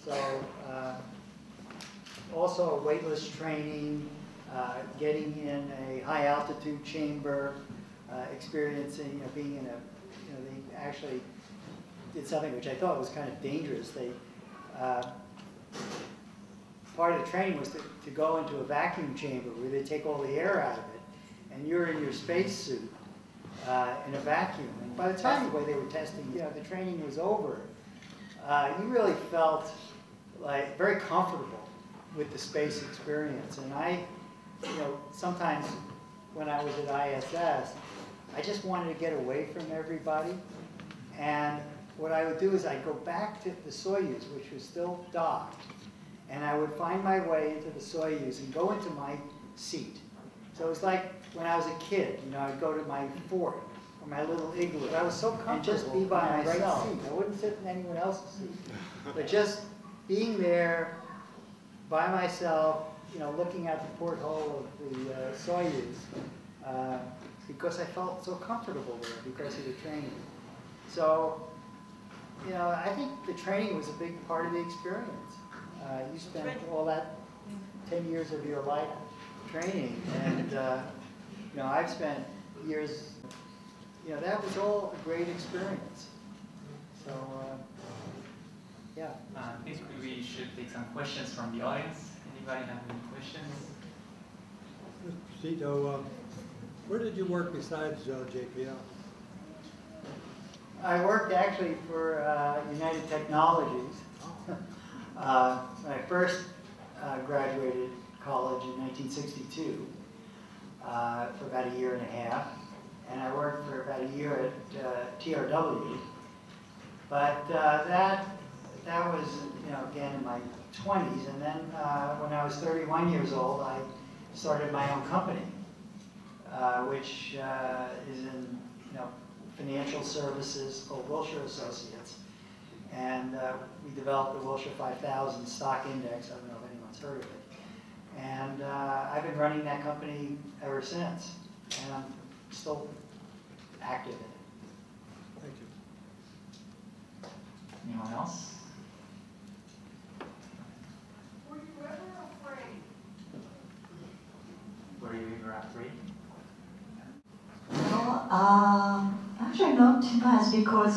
So also weightless training, getting in a high altitude chamber, experiencing, being in a, they actually did something which I thought was kind of dangerous. They, part of the training was to go into a vacuum chamber where they take all the air out of it, and you're in your spacesuit in a vacuum. And by the time the way they were testing, the training was over, you really felt like very comfortable with the space experience. And I, sometimes when I was at ISS, I just wanted to get away from everybody. And what I would do is I'd go back to the Soyuz, which was still docked, and I would find my way into the Soyuz and go into my seat. So it was like when I was a kid, I'd go to my fort or my little igloo. I was so comfortable and just be by myself. I wouldn't sit in anyone else's seat. But just being there by myself, looking out the porthole of the Soyuz, because I felt so comfortable there because of the training. So, I think the training was a big part of the experience. You spent all that 10 years of your life training, and I've spent years. That was all a great experience. So, yeah. I think we should take some questions from the audience. Anybody have any questions? Mr. Tito, where did you work besides JPL? I worked actually for United Technologies. When I first graduated college in 1962 for about a year and a half, and I worked for about a year at TRW. But that was, again in my 20s, and then when I was 31 years old, I started my own company, which is in financial services called Wilshire Associates, and we developed the Wilshire 5000 stock index. I don't know if anyone's heard of it, and I've been running that company ever since, and I'm still active in it. Thank you. Anyone else? Were you ever afraid? Were you ever afraid? Well, actually not too much because,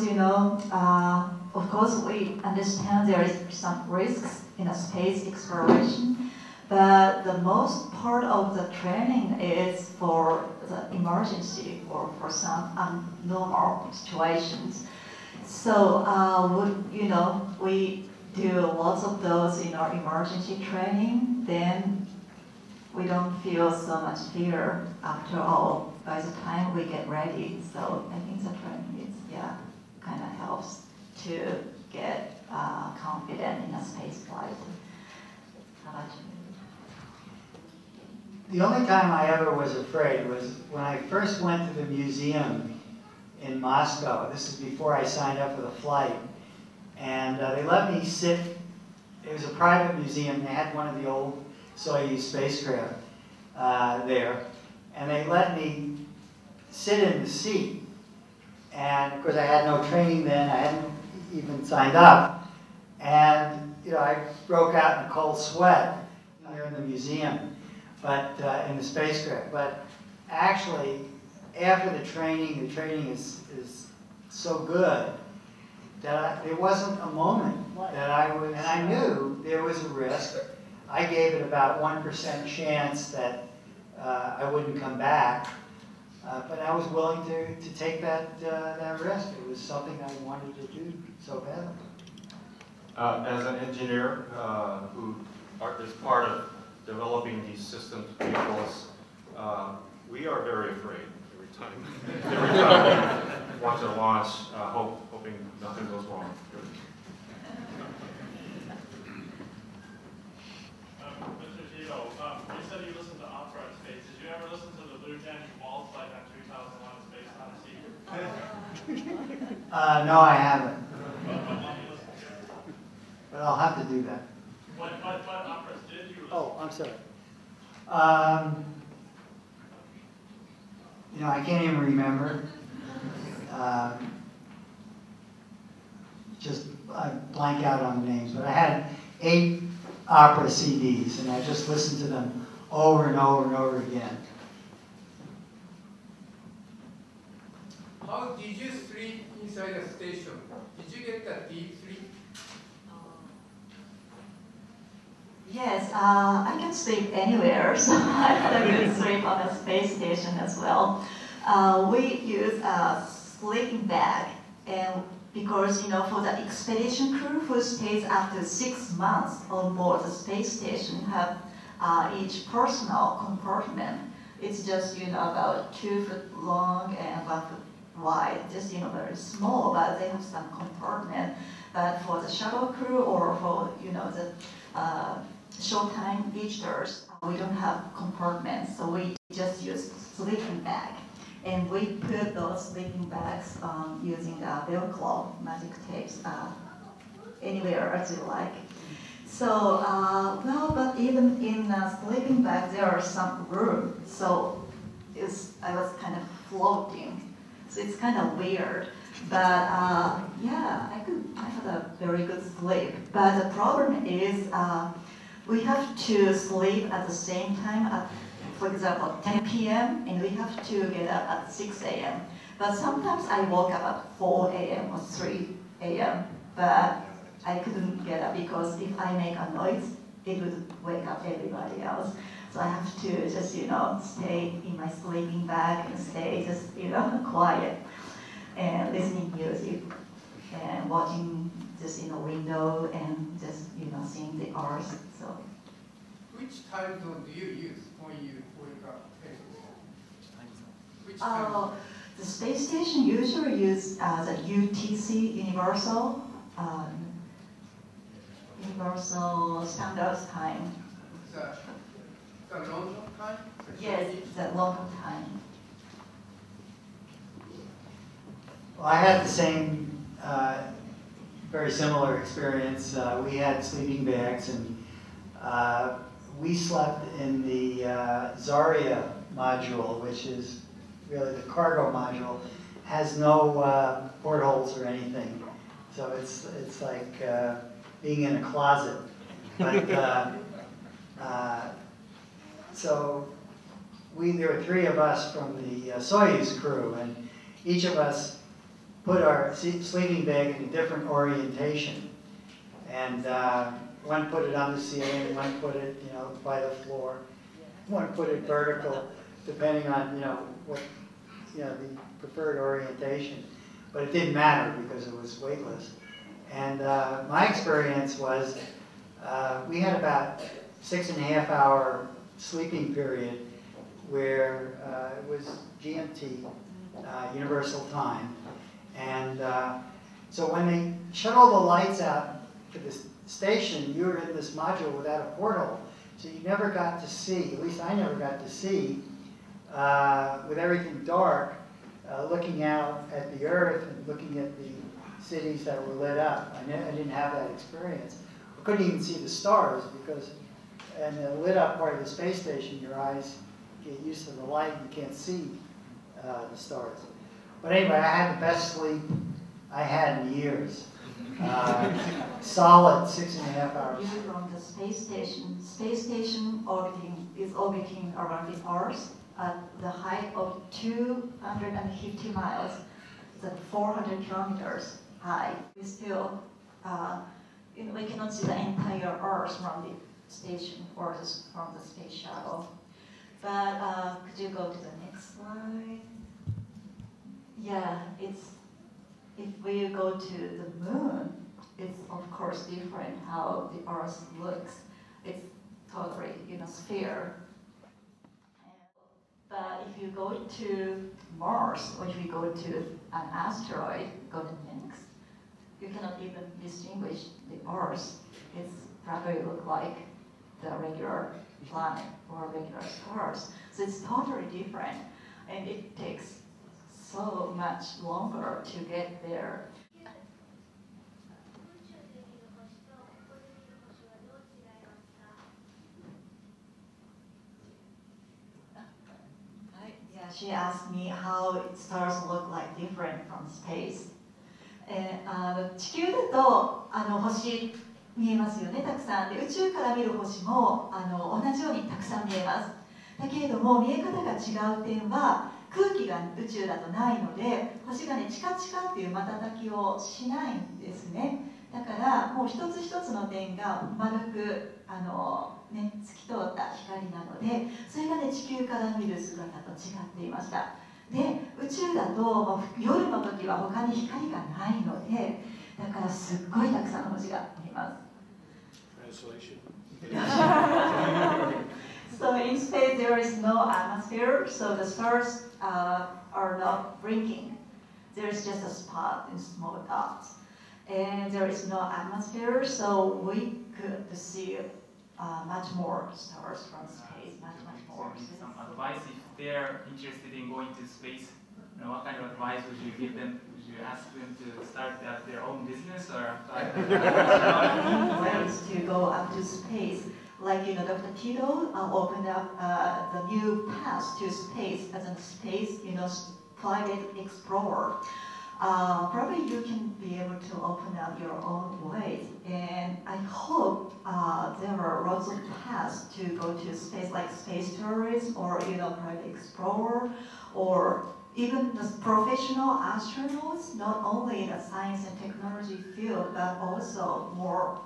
of course we understand there is some risks in a space exploration, but the most part of the training is for the emergency or for some abnormal situations. So, we do lots of those in our emergency training, then we don't feel so much fear after all by the time we get ready. So I think the training is, kind of helps to get confident in a space flight. How about you? The only time I ever was afraid was when I first went to the museum in Moscow. This is before I signed up for the flight. And they let me sit. It was a private museum. They had one of the old Soyuz spacecraft there. And they let me sit in the seat. And of course I had no training then. I hadn't even signed up. And I broke out in a cold sweat there in the museum, but in the spacecraft. But actually, after the training is so good that there wasn't a moment that I was, and I knew there was a risk. I gave it about 1% chance that I wouldn't come back, but I was willing to take that risk. It was something I wanted to do so badly. As an engineer who is part of developing these systems, vehicles, we are very afraid every time we watch a launch, hoping nothing goes wrong. Mr. Tito, you said you listened to opera in space. Did you ever listen to the Lieutenant Waltz like on 2001: Space Odyssey? No, I haven't. But I'll have to do that. What operas did you listen to? Oh, I'm sorry. I can't even remember. Just I blank out on the names, but I had 8 opera CDs, and I just listened to them over and over and over again. How did you sleep inside the station? Did you get that deep sleep? Yes, I can sleep anywhere, so I had a good sleep on the space station as well. We use a sleeping bag, and because for the expedition crew who stays up to 6 months on board the space station have each personal compartment. It's just about 2 foot long and 1 foot wide, just very small, but they have some compartment. But for the shuttle crew or for the short time visitors, we don't have compartments, so we just use sleeping bag. And we put those sleeping bags using Velcro magic tapes anywhere as you like. So, but even in a sleeping bag, there are some room. So I was kind of floating. So it's kind of weird. But yeah, I had a very good sleep. But the problem is we have to sleep at the same time at, for example, 10 p.m. and we have to get up at 6 a.m. But sometimes I woke up at 4 a.m. or 3 a.m. But I couldn't get up because if I make a noise, it would wake up everybody else. So I have to just, stay in my sleeping bag and stay just, quiet and listening music and watching just, window and just, seeing the earth. So. Which time zone do you use when you wake up? Which time zone? The space station usually use the UTC, Universal Standard Time. The London time? Yes, the London time. Well, I had the same, very similar experience. We had sleeping bags, and we slept in the Zarya module, which is really the cargo module. Has no portholes or anything, so it's like being in a closet. But so there were 3 of us from the Soyuz crew, and each of us put our sleeping bag in a different orientation. And one put it on the ceiling, one put it, by the floor, one put it vertical, depending on, what, the preferred orientation. But it didn't matter because it was weightless. And my experience was we had about 6.5 hour sleeping period where it was GMT, Universal Time. And so when they shut all the lights out for the station, you were in this module without a porthole. So you never got to see, at least I never got to see, with everything dark, looking out at the Earth and looking at the cities that were lit up. I didn't have that experience. I couldn't even see the stars because in the lit up part of the space station, your eyes get used to the light and you can't see the stars. But anyway, I had the best sleep I had in years. Solid 6.5 hours. You're from the space station. Space station is orbiting around the Earth at the height of 250 miles. That's 400 kilometers high. We still, we cannot see the entire Earth from the station or from the space shuttle. But could you go to the next slide? Yeah, if we go to the moon, it's of course different how the Earth looks. It's totally sphere. But if you go to Mars, or if you go to an asteroid, go to next, you cannot even distinguish the Earth. It's probably look like the regular planet or regular stars. So it's totally different, and it takes so much longer to get there. Yeah, she asked me how stars look like different from space. And 地球だと星見えますよね、たくさん。で、宇宙から見る星も同じようにたくさん見えます。だけれども、見え方が違う点は、空気が宇宙だとないので、星がね、チカチカっていう瞬きをしないんですね。だから、もう一つ一つの点が丸くね、透き通った光なので、それがね、地球から見る姿と違っていました。で、宇宙だと夜の時は他に光がないので、だからすっごいたくさんの星が見えます。So in space there is no atmosphere, so the stars are not blinking. There is just a spot in small dots. And there is no atmosphere, so we could see much more stars from space, much more. Some advice if they're interested in going to space. You know, what kind of advice would you give them? Would you ask them to start their own business or ways to go up to space? Like Dr. Tito opened up the new path to space as a space, private explorer. Probably you can be able to open up your own ways, and I hope there are lots of paths to go to space, like space tourism or private explorer, or even the professional astronauts, not only in the science and technology field, but also more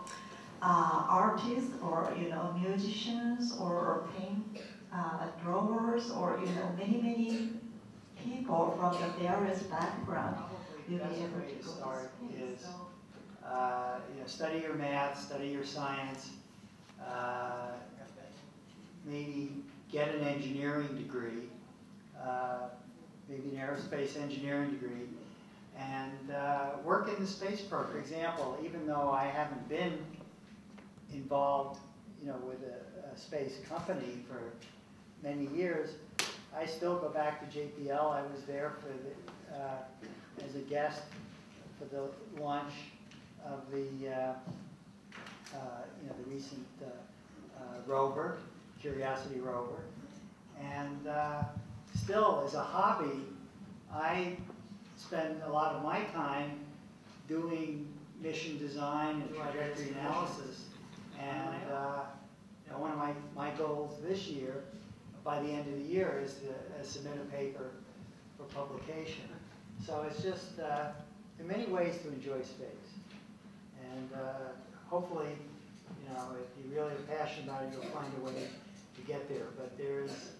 artists or musicians or paint drawers or many people from the various backgrounds. The best way to start is study your math, study your science, maybe get an engineering degree, maybe an aerospace engineering degree, and work in the space program. For example, even though I haven't been involved with a space company for many years, I still go back to JPL. I was there for as a guest for the launch of the the recent rover, Curiosity rover, and still as a hobby, I spend a lot of my time doing mission design and trajectory analysis. And one of my goals this year, by the end of the year, is to submit a paper for publication. So it's just there are many ways to enjoy space, and hopefully, if you really are passionate about it, you'll find a way to get there. But there's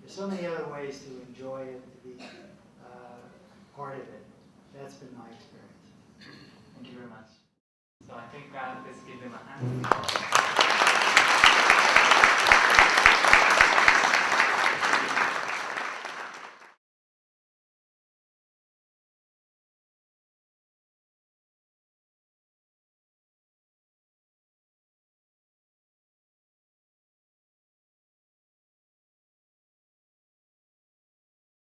so many other ways to enjoy it, to be part of it. That's been my experience. Thank you very much. So I think let's give them a hand.